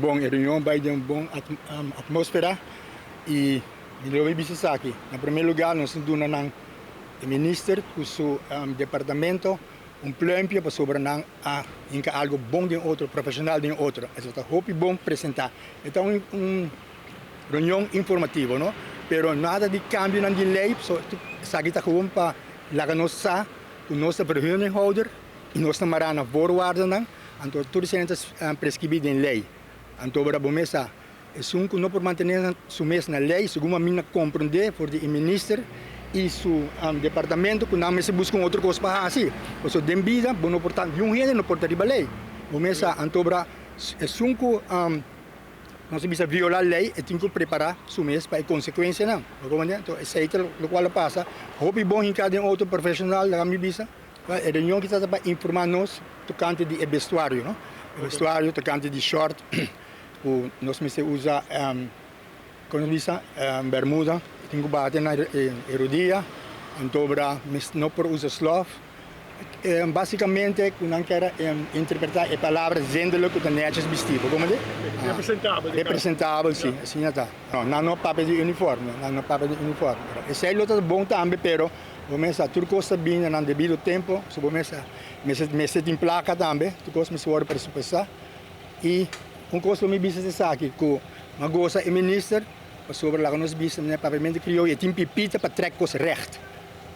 bom reunião vai ter uma boa atmosfera e eu bisa aqui. Na primeiro lugar, nós estamos dando o ministro, o seu departamento, pluimpje para sobre algo bom de outro, profissional de outro. Então, hope bom apresentar. Então, reunião informativa, não? Pero nada de cambio na lei, só sabe está gewoon para lá nossa, o nosso vergunninghouder, e nós marana na voorwaarden dan, então tudo isso é prescrito em lei. Então, para bom mesa, é que não por manter su mes na lei, segundo a minha compreender, por o ministro e su departamento, que não se busca outra coisa para assim. Então, de vida, bom, não portanto, de gente não porta riba lei. Bom mesa, então, para é que nós precisamos violar a lei e temos que preparar o mês para a consequência. Não. Então, é isso o qual passa. Houve bom em cada outro profissional da minha visa. A reunião que está para informar-nos tocante de vestuário. Não? O vestuário, tocante de short. Nós precisamos usar bermuda. Temos que bater na erodia. Então, não por usar slof. Basicamente, não quero interpretar a palavra zendelijk com netjes vestido. Como é? Representável. Representável, sim. Assim está. Não papel de uniforme. Não papel de uniforme. Esse é o bom também, pero começa tudo costa bem no devido tempo. Se começa me em placa também, tudo costa me suor para suportar. E coisa me bisa aqui que uma goza é ministro, sobre lá que nós bisa né papiamento criou e tem pipita para trecar coisa recht.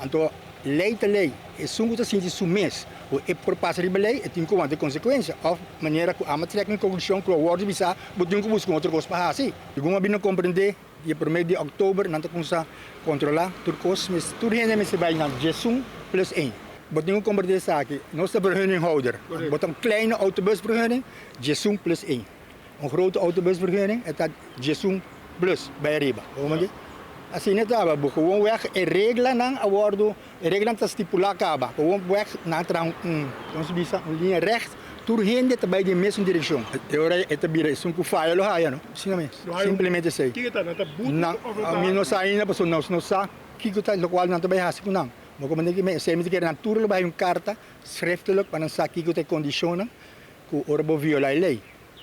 Então lei te lei, é sungo te sinti su mês, o é por passar de lei, é tem como ter consequência, ou maneira que a matéria em conclusão que o word bisa, botem que buscar outra coisa para assim. E como bem compreender, e por meio de outubro, não começar a controlar, tudo coisa, mas tudo ainda me se vai na Jesum plus 1. Botem que compreender isso aqui, nossa vergunninghouder, botem kleine autobusvergunning, Jesum plus 1. Grote autobusvergunning, é Jesum plus bij Riba. Assim não estava, gewoon weg e regla não abordo, e regla não estipula acaba, gewoon weg na então se bisa linha recht, tur gente também de mesma direção. Agora é também isso que falha lo haya, não? Simplesmente sei. Que está na tabu? Não, a mim não sai ainda, porque não sabe que está lo qual não também há assim não. Mas como ninguém se me quer naturalmente vai carta schriftelijk para não saber que tem condições que o orbo viola a lei.